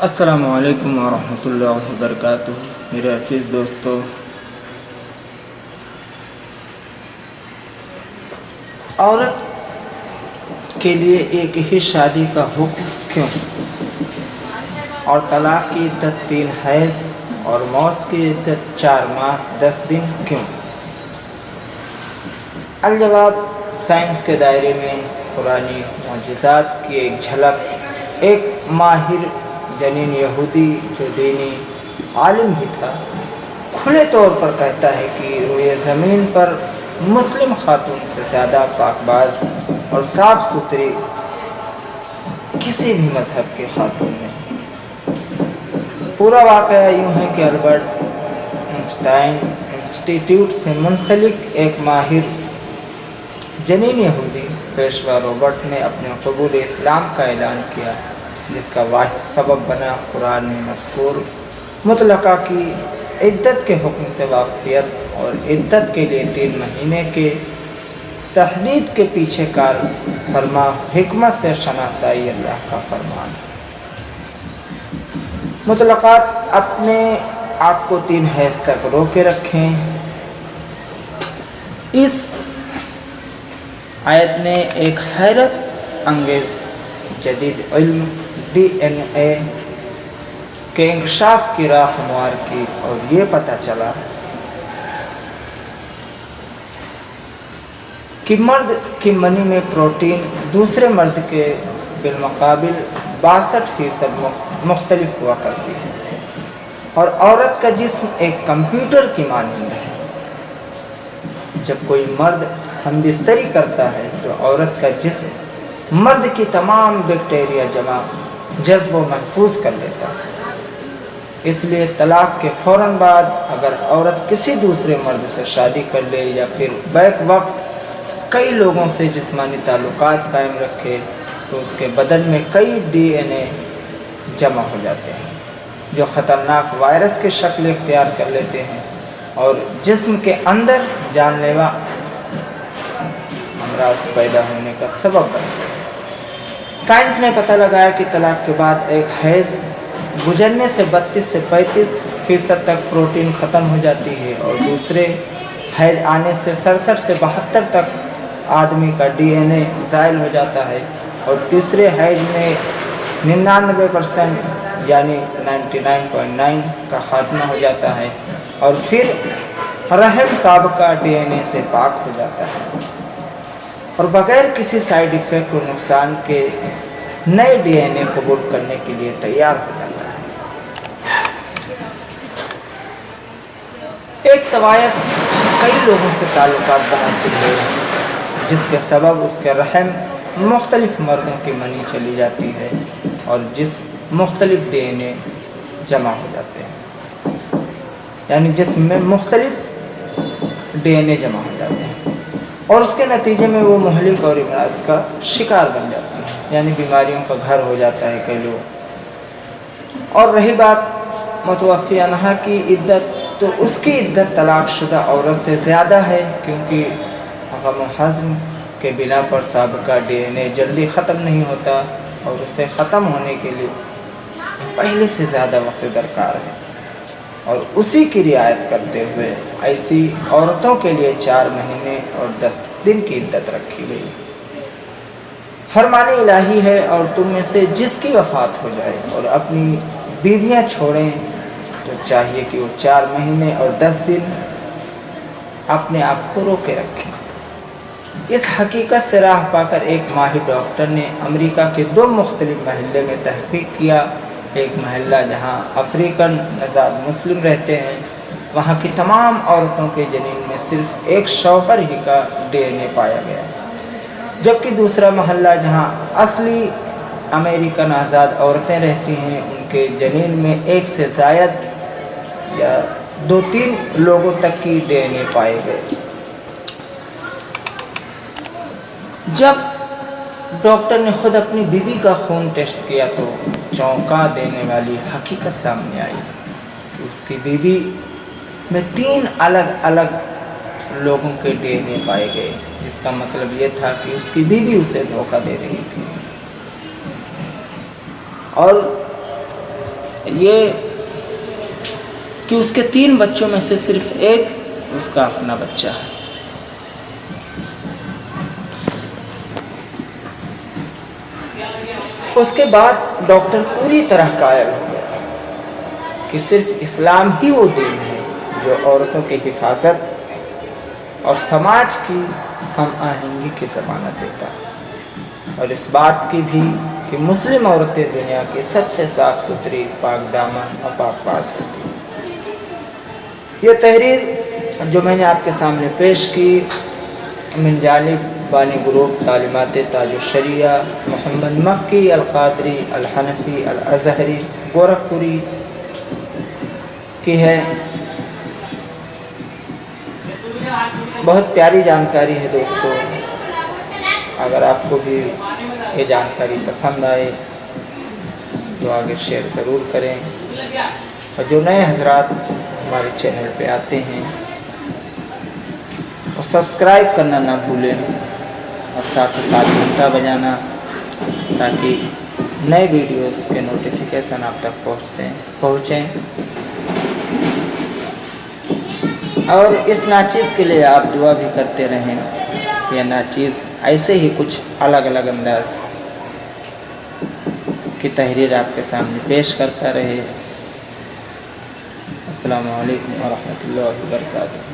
السلام علیکم ورحمۃ اللہ وبرکاتہ۔ میرے عزیز دوستو، عورت کے لیے ایک ہی شادی کا حکم کیوں، اور طلاق کی عدت 3 حیض اور موت کی عدت 4 ماہ 10 دن کیوں؟ الجواب، سائنس کے دائرے میں قرآنی معجزات کی ایک جھلک۔ ایک ماہر جنین یہودی جو دینی عالم بھی تھا، کھلے طور پر کہتا ہے کہ روئے زمین پر مسلم خاتون سے زیادہ پاک باز اور صاف ستھری کسی بھی مذہب کے خاتون نہیں۔ پورا واقعہ یوں ہے کہ البرٹ انسٹائن انسٹیٹیوٹ سے منسلک ایک ماہر جنین یہودی پیشوا رابرٹ نے اپنے قبول اسلام کا اعلان کیا، جس کا واحد سبب بنا قرآن میں مذکور مطلقہ کی عدت کے حکم سے واقفیت اور عدت کے لیے 3 مہینے کے تحدید کے پیچھے کار فرما حکمت سے شناسائی اللہ کا فرمان۔ مطلقات اپنے آپ کو 3 حیض تک روکے رکھیں۔ اس آیت نے ایک حیرت انگیز جدید علم ڈی این اے کے انکشاف کی راہ ہموار کی، اور یہ پتہ چلا کہ مرد کی منی میں پروٹین دوسرے مرد کے بالمقابل 62% مختلف ہوا کرتی ہے، اور عورت کا جسم ایک کمپیوٹر کی مانند ہے۔ جب کوئی مرد ہم بستری کرتا ہے تو عورت کا جسم مرد کی تمام بیکٹیریا جذب و محفوظ کر لیتا ہے۔ اس لیے طلاق کے فوراً بعد اگر عورت کسی دوسرے مرد سے شادی کر لے یا پھر بیک وقت کئی لوگوں سے جسمانی تعلقات قائم رکھے تو اس کے بدن میں کئی ڈی این اے جمع ہو جاتے ہیں جو خطرناک وائرس کی شکل اختیار کر لیتے ہیں اور جسم کے اندر جان لیوا امراض پیدا ہونے کا سبب بنتے ہیں۔ سائنس نے پتہ لگایا کہ طلاق کے بعد ایک حیض گزرنے سے 32 سے 35% تک پروٹین ختم ہو جاتی ہے، اور دوسرے حیض آنے سے 67 سے 72 تک آدمی کا ڈی این اے زائل ہو جاتا ہے، اور تیسرے حیض میں 99% یعنی 99.9 کا خاتمہ ہو جاتا ہے، اور پھر رحم سابقہ ڈی این اے سے پاک ہو جاتا ہے اور بغیر کسی سائیڈ ایفیکٹ اور نقصان کے نئے ڈی این اے قبول کرنے کے لیے تیار ہو جاتا ہے۔ ایک طوائف کئی لوگوں سے تعلقات بناتی ہے، جس کے سبب اس کے رحم مختلف مردوں کی منی چلی جاتی ہے اور جسم مختلف ڈی این اے جمع ہو جاتے ہیں، یعنی جسم میں مختلف ڈی این اے جمع ہو جاتے ہیں، اور اس کے نتیجے میں وہ مہلک اور امراض کا شکار بن جاتی ہے، یعنی بیماریوں کا گھر ہو جاتا ہے کئی لوگ۔ اور رہی بات متوفی عنہا کی عدت، تو اس کی عدت طلاق شدہ عورت سے زیادہ ہے، کیونکہ غم و حزن کے بنا پر سابقہ ڈی این اے جلدی ختم نہیں ہوتا اور اسے ختم ہونے کے لیے پہلے سے زیادہ وقت درکار ہے، اور اسی کی رعایت کرتے ہوئے ایسی عورتوں کے لیے 4 مہینے اور 10 دن کی عدت رکھی گئی۔ فرمان الہی ہے، اور تم میں سے جس کی وفات ہو جائے اور اپنی بیویاں چھوڑیں تو چاہیے کہ وہ 4 مہینے اور 10 دن اپنے آپ کو روکے رکھیں۔ اس حقیقت سے راہ پا کر ایک ماہر ڈاکٹر نے امریکہ کے 2 مختلف محلے میں تحقیق کیا۔ ایک محلہ جہاں افریقن نژاد مسلم رہتے ہیں، وہاں کی تمام عورتوں کے جنین میں صرف ایک شوہر ہی کا ڈی این اے پایا گیا، جبکہ دوسرا محلہ جہاں اصلی امریکن آزاد عورتیں رہتی ہیں، ان کے جنین میں 1 سے زائد یا 2-3 لوگوں تک کی ڈی این اے پائے گئے۔ جب ڈاکٹر نے خود اپنی بیوی کا خون ٹیسٹ کیا تو چونکا دینے والی حقیقت سامنے آئی کہ اس کی بیوی میں 3 الگ الگ لوگوں کے ڈی این اے پائے گئے، جس کا مطلب یہ تھا کہ اس کی بیوی اسے دھوکہ دے رہی تھی، اور یہ کہ اس کے 3 بچوں میں سے صرف ایک اس کا اپنا بچہ ہے۔ اس کے بعد ڈاکٹر پوری طرح قائل ہو گیا کہ صرف اسلام ہی وہ دین ہے جو عورتوں کی حفاظت اور سماج کی ہم آہنگی کی ضمانت دیتا ہے، اور اس بات کی بھی کہ مسلم عورتیں دنیا کی سب سے صاف ستھری، پاک دامن اور پاک باز ہوتی ہیں۔ یہ تحریر جو میں نے آپ کے سامنے پیش کی من جانب بانی گروپ تعلیمات تاج الشریعہ محمد مکی القادری الحنفی الازہری گورکھپوری کی ہے۔ بہت پیاری جانکاری ہے دوستو، اگر آپ کو بھی یہ جانکاری پسند آئے تو آگے شیئر ضرور کریں، اور جو نئے حضرات ہمارے چینل پہ آتے ہیں وہ سبسکرائب کرنا نہ بھولیں، اور ساتھ ہی ساتھ گھنٹا بجانا، تاکہ نئے ویڈیوز کے نوٹیفیکیشن آپ تک پہنچیں۔ اور اس ناچیز کے لیے آپ دعا بھی کرتے رہیں، یہ ناچیز ایسے ہی کچھ الگ الگ انداز کی تحریر آپ کے سامنے پیش کرتا رہے۔ السلام علیکم ورحمۃ اللہ وبرکاتہ۔